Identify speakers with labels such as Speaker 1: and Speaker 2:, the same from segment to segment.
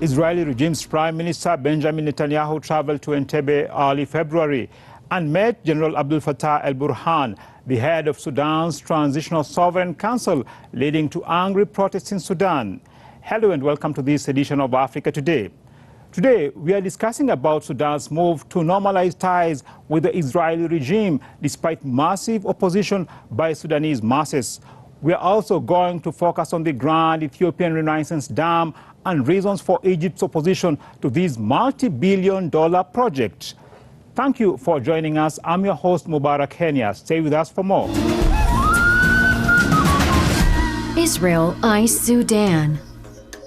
Speaker 1: Israeli regime's Prime Minister Benjamin Netanyahu traveled to Entebbe early February and met General Abdel Fattah el-Burhan, the head of Sudan's Transitional Sovereign Council, leading to angry protests in Sudan. Hello and welcome to this edition of Africa Today. Today, we are discussing about Sudan's move to normalize ties with the Israeli regime despite massive opposition by Sudanese masses. We are also going to focus on the Grand Ethiopian Renaissance Dam and reasons for Egypt's opposition to this multi-billion-dollar project. Thank you for joining us. I'm your host, Mubarak Kenya. Stay with us for more.
Speaker 2: Israel eyes Sudan.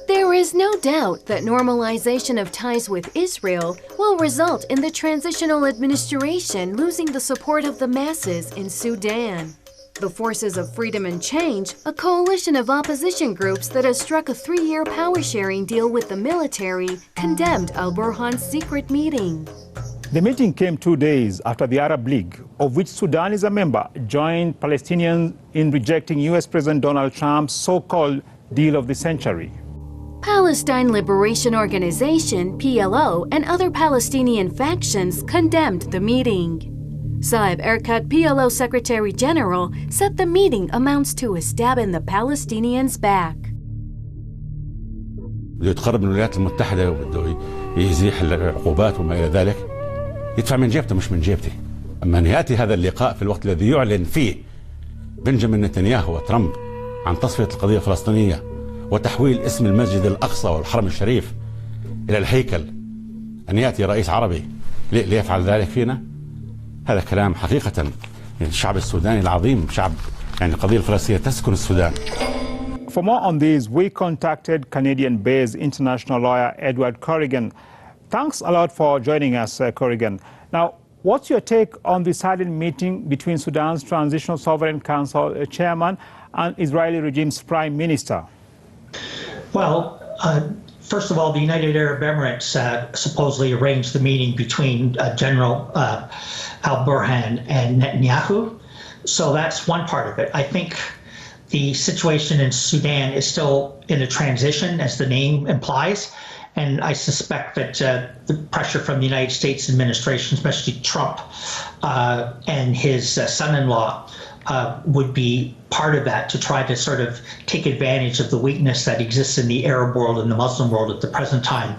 Speaker 2: There is no doubt that normalization of ties with Israel will result in the transitional administration losing the support of the masses in Sudan. The Forces of Freedom and Change, a coalition of opposition groups that has struck a 3-year power-sharing deal with the military, condemned al-Burhan's secret meeting.
Speaker 1: The meeting came 2 days after the Arab League, of which Sudan is a member, joined Palestinians in rejecting U.S. President Donald Trump's so-called deal of the century.
Speaker 2: Palestine Liberation Organization, PLO, and other Palestinian factions condemned the meeting. Saeb Erekat, PLO Secretary General, said the meeting amounts to a stab in the Palestinians' back.
Speaker 3: بده يتقرب من الولايات المتحدة وبده يزيح العقوبات وما إلى ذلك، يدفع من جيبته مش من جيبتي. أما أن يأتي هذا اللقاء في الوقت الذي يعلن فيه بنجامين نتنياهو وترامب عن تصفية القضية الفلسطينية وتحويل اسم المسجد الأقصى والحرم الشريف إلى الهيكل، أن يأتي رئيس عربي ليفعل ذلك فينا، هذا كلام حقيقة. الشعب السوداني العظيم شعب، يعني القضية الفلسطينية تسكن السودان.
Speaker 1: For more on this, we contacted Canadian-based international lawyer Edward Corrigan. Thanks a lot for joining us, Corrigan. Now, what's your take on the sudden meeting between Sudan's Transitional Sovereign Council chairman and Israeli regime's prime minister?
Speaker 4: Well, first of all, the United Arab Emirates supposedly arranged the meeting between General al-Burhan and Netanyahu. So that's one part of it. I think the situation in Sudan is still in a transition, as the name implies. And I suspect that the pressure from the United States administration, especially Trump and his son-in-law, would be part of that to try to sort of take advantage of the weakness that exists in the Arab world and the Muslim world at the present time.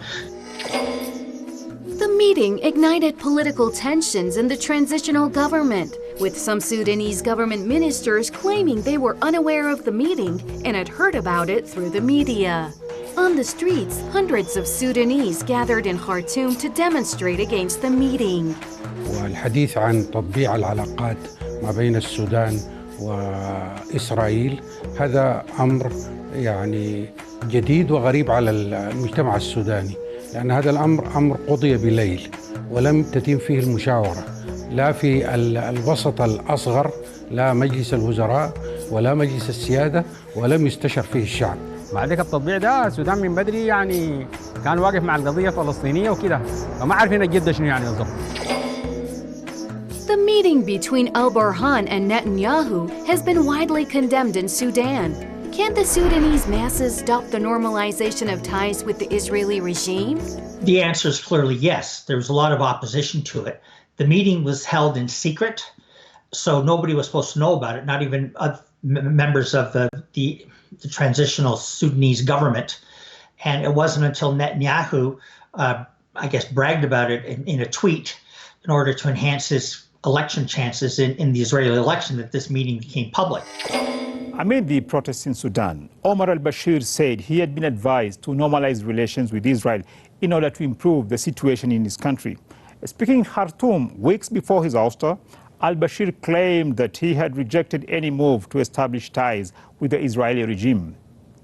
Speaker 2: The meeting ignited political tensions in the transitional government, with some Sudanese government ministers claiming they were unaware of the meeting and had heard about it through the media. On the streets, hundreds of Sudanese gathered in Khartoum to demonstrate against the meeting.
Speaker 5: والحديث عن تطبيع العلاقات ما بين السودان وإسرائيل هذا أمر يعني جديد وغريب على المجتمع السوداني، لأن هذا الأمر أمر قضي بليل ولم تتم فيه المشاورة لا في الوسط الأصغر، لا مجلس الوزراء ولا مجلس السيادة، ولم يستشر فيه الشعب.
Speaker 6: بعد ذلك التطبيع ده السودان من بدري يعني كان واقف مع القضية الفلسطينية وكده، فما عارفين الجد شنو يعني بالضبط.
Speaker 2: The meeting between al-Burhan and Netanyahu has been widely condemned in Sudan. Can the Sudanese masses stop the normalization of ties with the Israeli regime?
Speaker 4: The answer is clearly yes. There was a lot of opposition to it. The meeting was held in secret, so nobody was supposed to know about it, not even members of the transitional Sudanese government. And it wasn't until Netanyahu, I guess, bragged about it in a tweet in order to enhance his election chances in the Israeli election that this meeting became public.
Speaker 1: Amid the protests in Sudan, Omar al-Bashir said he had been advised to normalize relations with Israel in order to improve the situation in his country. Speaking in Khartoum weeks before his ouster, al-Bashir claimed that he had rejected any move to establish ties with the Israeli regime.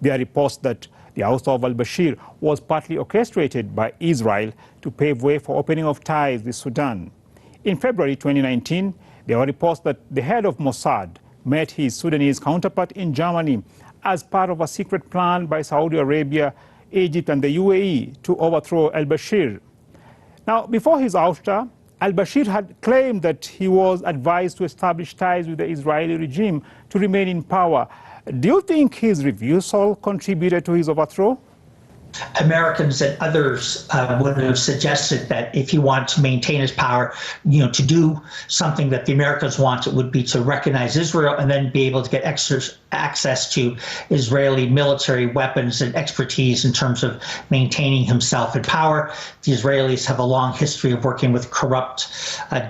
Speaker 1: There are reports that the ouster of al-Bashir was partly orchestrated by Israel to pave way for opening of ties with Sudan. In February 2019, there were reports that the head of Mossad met his Sudanese counterpart in Germany as part of a secret plan by Saudi Arabia, Egypt and the UAE to overthrow al-Bashir. Now, before his ouster, al-Bashir had claimed that he was advised to establish ties with the Israeli regime to remain in power. Do you think his refusal contributed to his overthrow?
Speaker 4: Americans and others would have suggested that if he wanted to maintain his power, to do something that the Americans want, it would be to recognize Israel and then be able to get extra access to Israeli military weapons and expertise in terms of maintaining himself in power. The Israelis have a long history of working with corrupt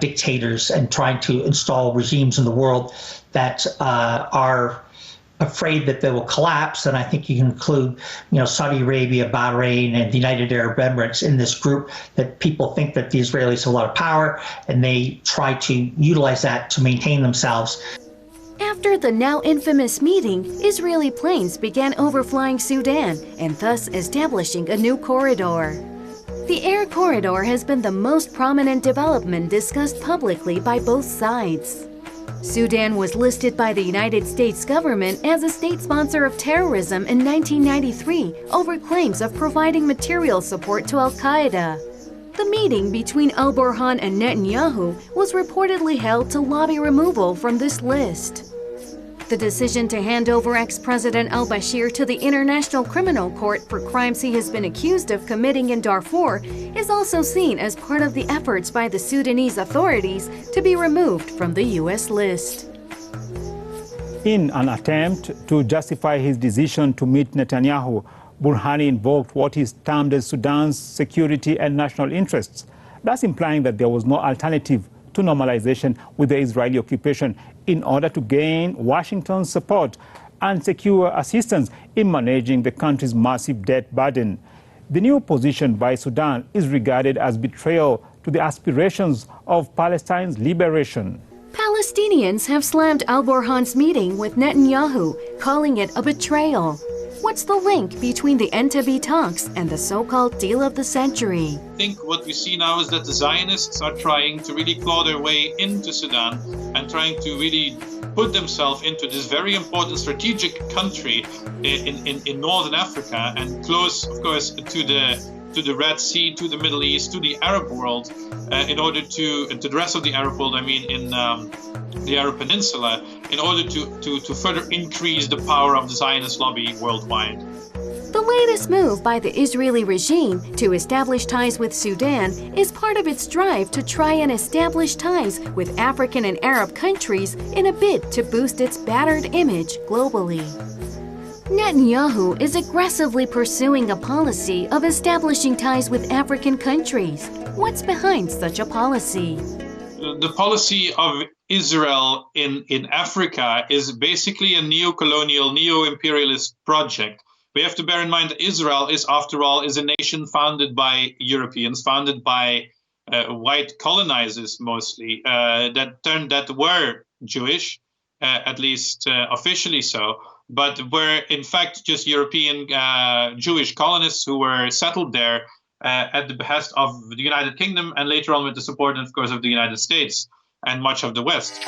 Speaker 4: dictators and trying to install regimes in the world that are afraid that they will collapse, and I think you can include, Saudi Arabia, Bahrain, and the United Arab Emirates in this group, that people think that the Israelis have a lot of power, and they try to utilize that to maintain themselves.
Speaker 2: After the now infamous meeting, Israeli planes began overflying Sudan and thus establishing a new corridor. The air corridor has been the most prominent development discussed publicly by both sides. Sudan was listed by the United States government as a state sponsor of terrorism in 1993 over claims of providing material support to al-Qaeda. The meeting between al-Burhan and Netanyahu was reportedly held to lobby removal from this list. The decision to hand over ex-President al-Bashir to the International Criminal Court for crimes he has been accused of committing in Darfur is also seen as part of the efforts by the Sudanese authorities to be removed from the U.S. list.
Speaker 1: In an attempt to justify his decision to meet Netanyahu, Burhani invoked what is termed as Sudan's security and national interests, thus implying that there was no alternative to normalization with the Israeli occupation in order to gain Washington's support and secure assistance in managing the country's massive debt burden. The new position by Sudan is regarded as betrayal to the aspirations of Palestine's liberation.
Speaker 2: Palestinians have slammed al-Burhan's meeting with Netanyahu, calling it a betrayal. What's the link between the Entebbe talks and the so-called deal of the century?
Speaker 7: I think what we see now is that the Zionists are trying to really claw their way into Sudan and trying to really put themselves into this very important strategic country in northern Africa and close, of course, to the Red Sea, to the Middle East, to the Arab world, in order to the rest of the Arab world, in the Arab Peninsula, in order to further increase the power of the Zionist lobby worldwide.
Speaker 2: The latest move by the Israeli regime to establish ties with Sudan is part of its drive to try and establish ties with African and Arab countries in a bid to boost its battered image globally. Netanyahu is aggressively pursuing a policy of establishing ties with African countries. What's behind such a policy?
Speaker 7: The policy of Israel in Africa is basically a neo-colonial, neo-imperialist project. We have to bear in mind that Israel is, after all, is a nation founded by Europeans, founded by white colonizers mostly, that were Jewish, at least officially so, but were in fact just European Jewish colonists who were settled there at the behest of the United Kingdom and later on with the support, of course, of the United States and much of the West.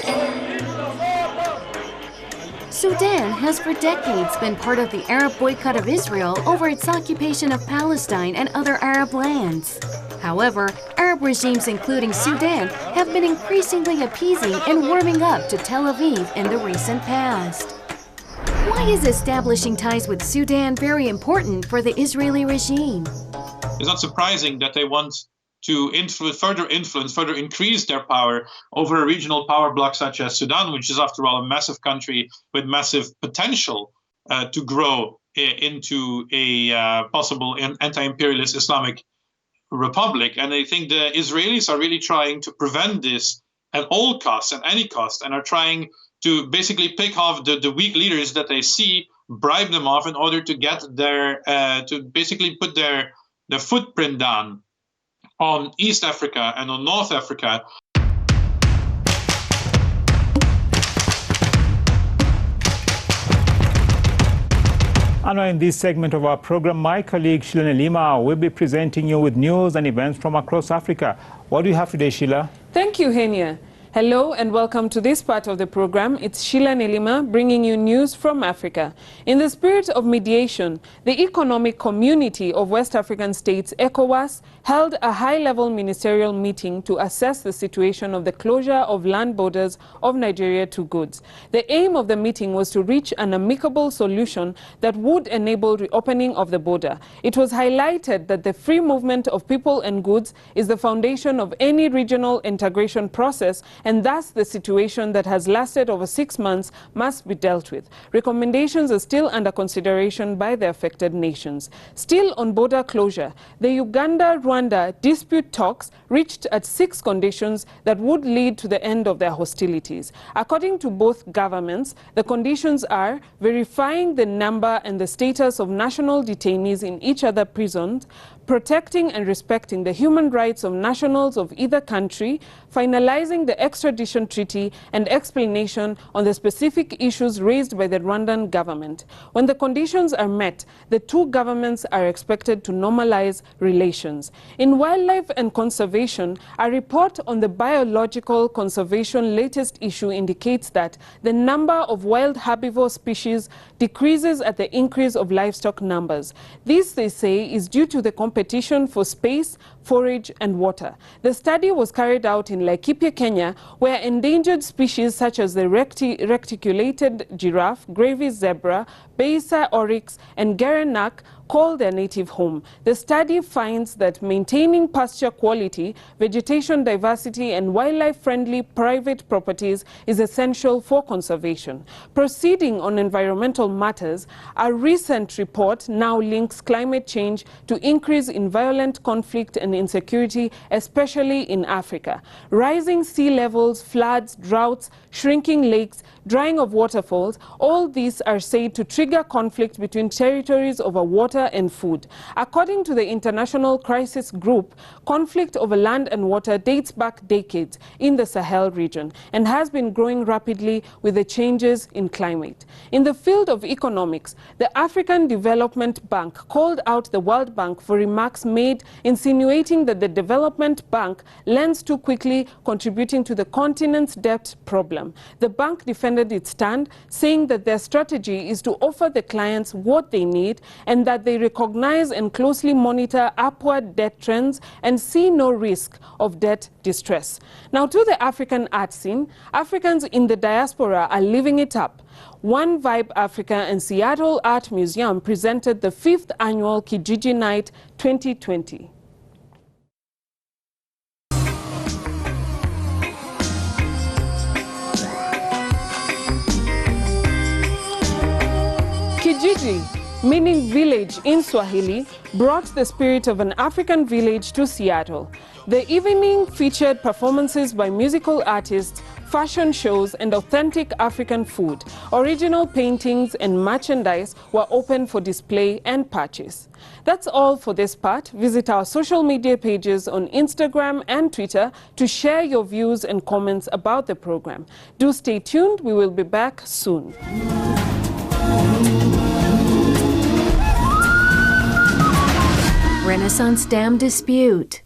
Speaker 2: Sudan has for decades been part of the Arab boycott of Israel over its occupation of Palestine and other Arab lands. However, Arab regimes including Sudan have been increasingly appeasing and warming up to Tel Aviv in the recent past. Why is establishing ties with Sudan very important for the Israeli regime?
Speaker 7: It's not surprising that they want to further increase their power over a regional power bloc such as Sudan, which is, after all, a massive country with massive potential to grow into a possible anti-imperialist Islamic republic. And I think the Israelis are really trying to prevent this at all costs, at any cost, and are trying to basically pick off the weak leaders that they see, bribe them off in order to get their, to basically put their footprint down on East Africa and on North Africa.
Speaker 1: And in this segment of our program, my colleague Sheila Lima will be presenting you with news and events from across Africa. What do you have today, Sheila?
Speaker 8: Thank you, Henia. Hello and welcome to this part of the program. It's Sheila Nelima bringing you news from Africa. In the spirit of mediation, the Economic Community of West African States, ECOWAS, held a high-level ministerial meeting to assess the situation of the closure of land borders of Nigeria to goods. The aim of the meeting was to reach an amicable solution that would enable reopening of the border. It was highlighted that the free movement of people and goods is the foundation of any regional integration process, and thus the situation that has lasted over 6 months must be dealt with. Recommendations are still under consideration by the affected nations. Still on border closure, the Uganda-Rwanda dispute talks reached at 6 conditions that would lead to the end of their hostilities. According to both governments, the conditions are verifying the number and the status of national detainees in each other prisons, protecting and respecting the human rights of nationals of either country, finalizing the extradition treaty, and explanation on the specific issues raised by the Rwandan government. When the conditions are met, the two governments are expected to normalize relations. In wildlife and conservation, a report on the biological conservation latest issue indicates that the number of wild herbivore species decreases at the increase of livestock numbers. This, they say, is due to the competition for space, forage and water. The study was carried out in Laikipia, Kenya, where endangered species such as the reticulated giraffe, gravy zebra, Beisa oryx and gerenak call their native home. The study finds that maintaining pasture quality, vegetation diversity and wildlife-friendly private properties is essential for conservation. Proceeding on environmental matters, a recent report now links climate change to increase in violent conflict and insecurity, especially in Africa. Rising sea levels, floods, droughts, shrinking lakes, drying of waterfalls, all these are said to trigger conflict between territories over water and food. According to the International Crisis Group, conflict over land and water dates back decades in the Sahel region and has been growing rapidly with the changes in climate. In the field of economics, the African Development Bank called out the World Bank for remarks made insinuating that the Development Bank lends too quickly, contributing to the continent's debt problem. The bank defended its stand, saying that their strategy is to offer the clients what they need and that they recognize and closely monitor upward debt trends and see no risk of debt distress. Now to the African art scene, Africans in the diaspora are living it up. One Vibe Africa and Seattle Art Museum presented the 5th annual Kijiji Night 2020. Kijiji, meaning village in Swahili, brought the spirit of an African village to Seattle. The evening featured performances by musical artists, fashion shows and authentic African food. Original paintings and merchandise were open for display and purchase. That's all for this part. Visit our social media pages on Instagram and Twitter to share your views and comments about the program. Do stay tuned. We will be back soon.
Speaker 2: Renaissance Dam dispute.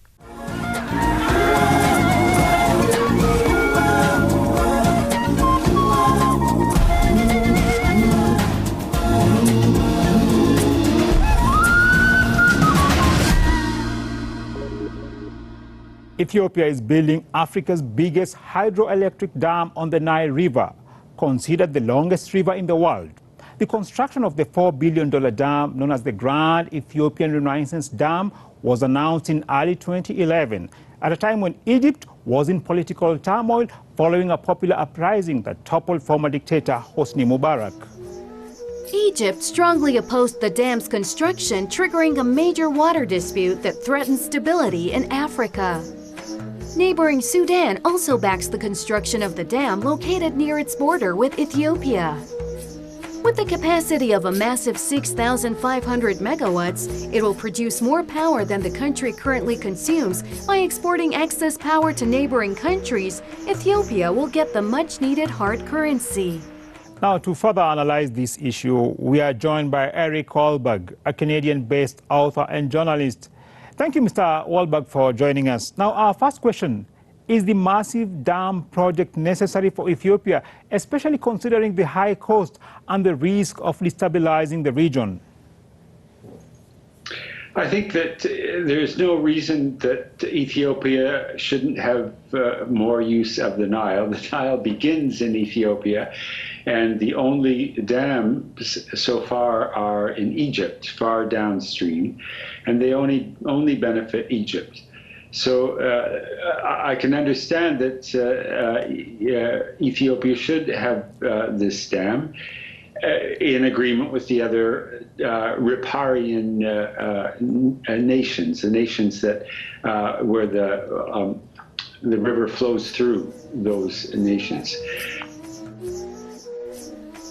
Speaker 1: Ethiopia is building Africa's biggest hydroelectric dam on the Nile River, considered the longest river in the world. The construction of the $4 billion dam, known as the Grand Ethiopian Renaissance Dam, was announced in early 2011, at a time when Egypt was in political turmoil following a popular uprising that toppled former dictator Hosni Mubarak.
Speaker 2: Egypt strongly opposed the dam's construction, triggering a major water dispute that threatens stability in Africa. Neighboring Sudan also backs the construction of the dam located near its border with Ethiopia. With the capacity of a massive 6,500 megawatts, it will produce more power than the country currently consumes. By exporting excess power to neighboring countries, Ethiopia will get the much-needed hard currency.
Speaker 1: Now, to further analyze this issue, we are joined by Eric Wahlberg, a Canadian-based author and journalist. Thank you, Mr. Wahlberg, for joining us. Now, our first question, Is the massive dam project necessary for Ethiopia, especially considering the high cost and the risk of destabilizing the region?
Speaker 9: I think that there's no reason that Ethiopia shouldn't have more use of the Nile. The Nile begins in Ethiopia, and the only dams so far are in Egypt, far downstream, and they only benefit Egypt. So I can understand that Ethiopia should have this dam in agreement with the other riparian nations, the nations that where the river flows through those nations.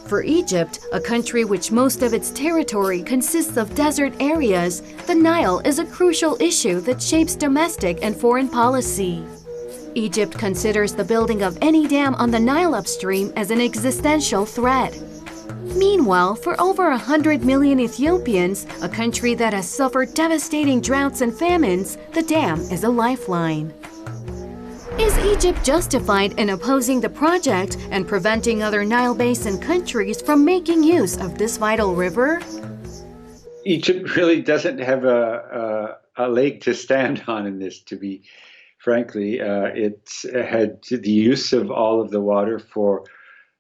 Speaker 2: For Egypt, a country which most of its territory consists of desert areas, the Nile is a crucial issue that shapes domestic and foreign policy. Egypt considers the building of any dam on the Nile upstream as an existential threat. Meanwhile, for over 100 million Ethiopians, a country that has suffered devastating droughts and famines, the dam is a lifeline. Is Egypt justified in opposing the project and preventing other Nile Basin countries from making use of this vital river?
Speaker 9: Egypt really doesn't have a leg to stand on in this, to be frankly. It's had the use of all of the water for,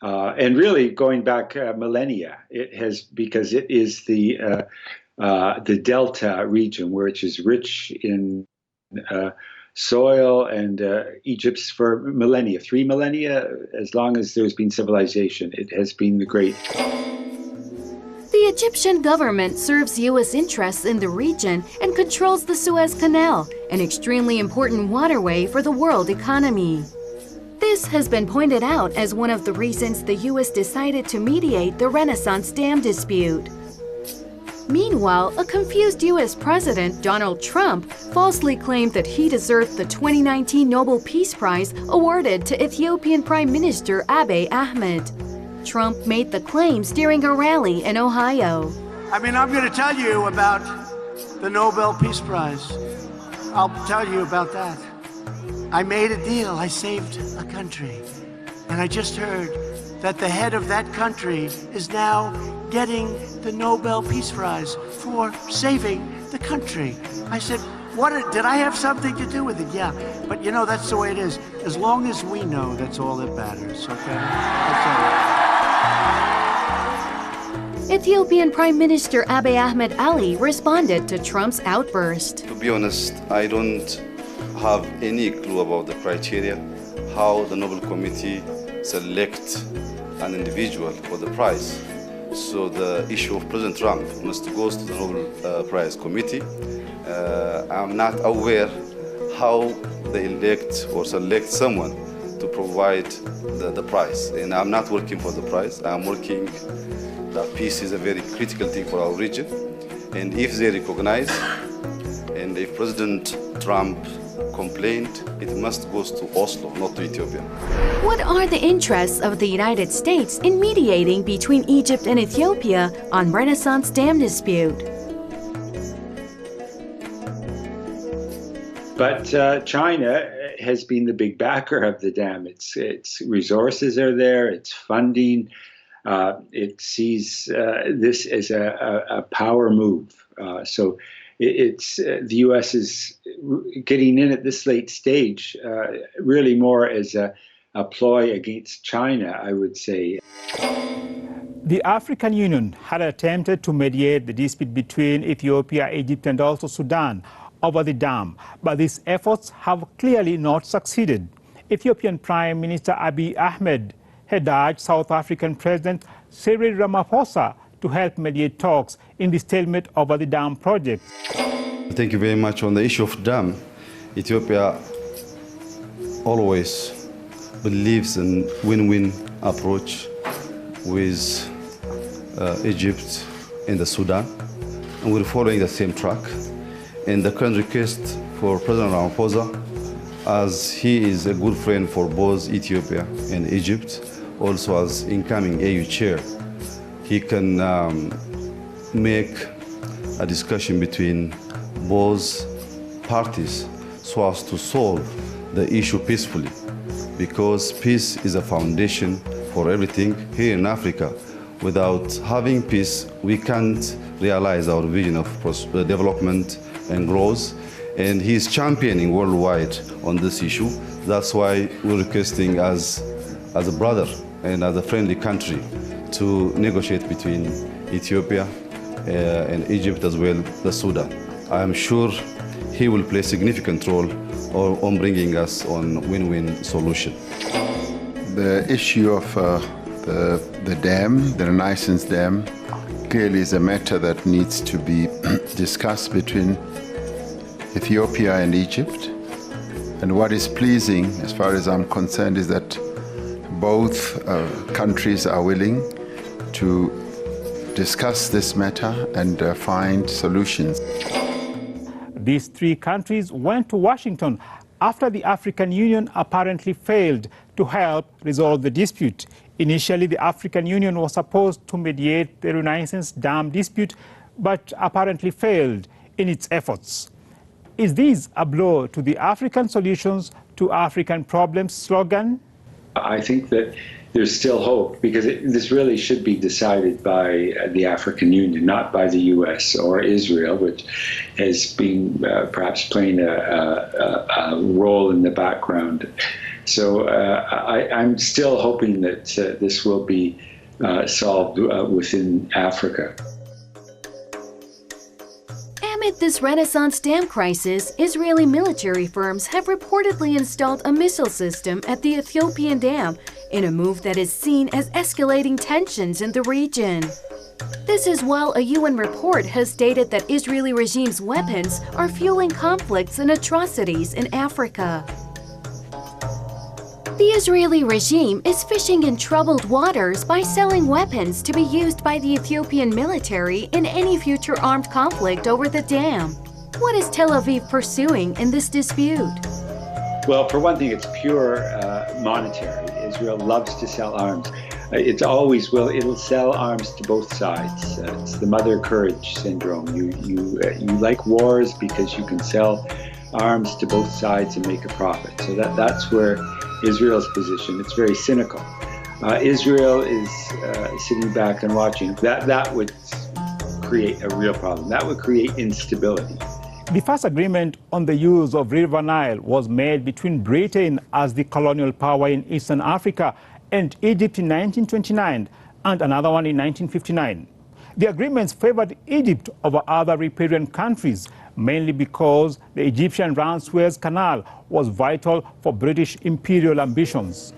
Speaker 9: and really going back millennia. It has, because it is the Delta region, which is rich in soil, and Egypt's for millennia, 3 millennia, as long as there's been civilization, it has been the great.
Speaker 2: The Egyptian government serves U.S. interests in the region and controls the Suez Canal, an extremely important waterway for the world economy. This has been pointed out as one of the reasons the U.S. decided to mediate the Renaissance Dam dispute. Meanwhile, a confused U.S. President Donald Trump falsely claimed that he deserved the 2019 Nobel Peace Prize awarded to Ethiopian Prime Minister Abiy Ahmed. Trump made the claims during a rally in Ohio.
Speaker 10: I'm going to tell you about the Nobel Peace Prize. I'll tell you about that. I made a deal. I saved a country. And I just heard that the head of that country is now getting the Nobel Peace Prize for saving the country. I said, did I have something to do with it? Yeah, but you know, that's the way it is. As long as we know, that's all that matters, okay? That's all.
Speaker 2: Ethiopian Prime Minister Abiy Ahmed Ali responded to Trump's outburst.
Speaker 11: To be honest, I don't have any clue about the criteria, how the Nobel Committee select an individual for the prize. So the issue of President Trump must go to the Nobel Prize Committee. I'm not aware how they elect or select someone to provide the prize. And I'm not working for the prize. I'm working, that peace is a very critical thing for our region. And if they recognize, and if President Trump complained, it must go to Oslo, not to Ethiopia.
Speaker 2: What are the interests of the United States in mediating between Egypt and Ethiopia on Renaissance Dam dispute?
Speaker 9: But China has been the big backer of the dam. Its resources are there, its funding. It sees this as a power move. So the U.S. is getting in at this late stage, really more as a ploy against China, I would say.
Speaker 1: The African Union had attempted to mediate the dispute between Ethiopia, Egypt, and also Sudan over the dam, but these efforts have clearly not succeeded. Ethiopian Prime Minister Abiy Ahmed had urged South African President Cyril Ramaphosa to help mediate talks in the stalemate over the dam project.
Speaker 11: Thank you very much. On the issue of dam, Ethiopia always believes in win-win approach with Egypt and the Sudan, and we're following the same track. And the current request for President Ramaphosa, as he is a good friend for both Ethiopia and Egypt, also as incoming AU chair, he can make a discussion between both parties so as to solve the issue peacefully, because peace is a foundation for everything here in Africa. Without having peace, we can't realize our vision of development and growth. And he is championing worldwide on this issue. That's why we're requesting as a brother and as a friendly country to negotiate between Ethiopia and Egypt as well as Sudan. I am sure he will play a significant role on bringing us on win-win solution.
Speaker 12: The issue of the dam, the Renaissance Dam, clearly is a matter that needs to be discussed between Ethiopia and Egypt. And what is pleasing, as far as I'm concerned, is that both countries are willing to discuss this matter and find solutions.
Speaker 1: These three countries went to Washington after the African Union apparently failed to help resolve the dispute. Initially, the African Union was supposed to mediate the Renaissance Dam dispute, but apparently failed in its efforts. Is this a blow to the African solutions to African problems slogan?
Speaker 9: I think that there's still hope, because this really should be decided by the African Union, not by the U.S. or Israel, which has been perhaps playing a role in the background. So I'm still hoping that this will be solved within Africa.
Speaker 2: Amid this Renaissance Dam crisis, Israeli military firms have reportedly installed a missile system at the Ethiopian dam in a move that is seen as escalating tensions in the region. This is while a UN report has stated that Israeli regime's weapons are fueling conflicts and atrocities in Africa. The Israeli regime is fishing in troubled waters by selling weapons to be used by the Ethiopian military in any future armed conflict over the dam. What is Tel Aviv pursuing in this dispute?
Speaker 9: Well, for one thing, it's pure monetary. Israel loves to sell arms. It always will. It'll sell arms to both sides. It's the mother courage syndrome. You like wars because you can sell arms to both sides and make a profit. So that's where Israel's position. It's very cynical. Israel is sitting back and watching. That would create a real problem. That would create instability.
Speaker 1: The first agreement on the use of River Nile was made between Britain as the colonial power in Eastern Africa and Egypt in 1929, and another one in 1959. The agreements favored Egypt over other riparian countries, mainly because the Egyptian-run Suez Canal was vital for British imperial ambitions.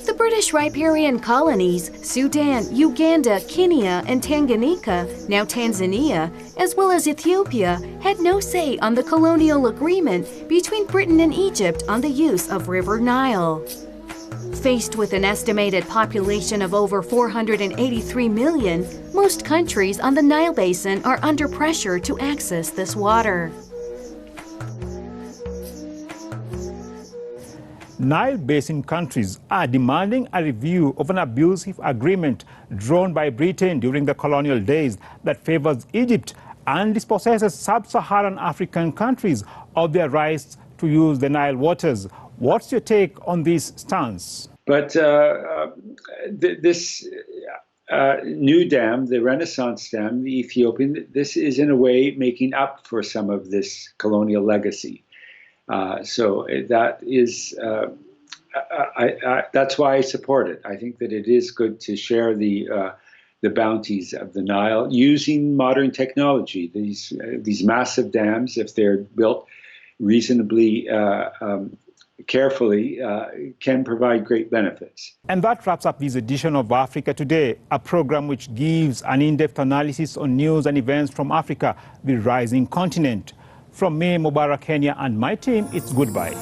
Speaker 2: The British riparian colonies, Sudan, Uganda, Kenya, and Tanganyika, now Tanzania, as well as Ethiopia, had no say on the colonial agreement between Britain and Egypt on the use of River Nile. Faced with an estimated population of over 483 million, most countries on the Nile Basin are under pressure to access this water.
Speaker 1: Nile Basin countries are demanding a review of an abusive agreement drawn by Britain during the colonial days that favors Egypt and dispossesses sub-Saharan African countries of their rights to use the Nile waters. What's your take on this stance?
Speaker 9: But this new dam, the Renaissance Dam, the Ethiopian, this is in a way making up for some of this colonial legacy. So that is, that's why I support it. I think that it is good to share the bounties of the Nile using modern technology. These massive dams, if they're built reasonably carefully, can provide great benefits.
Speaker 1: And that wraps up this edition of Africa Today, a program which gives an in-depth analysis on news and events from Africa, the rising continent. From me, Mubarak Kenya, and my team, it's goodbye.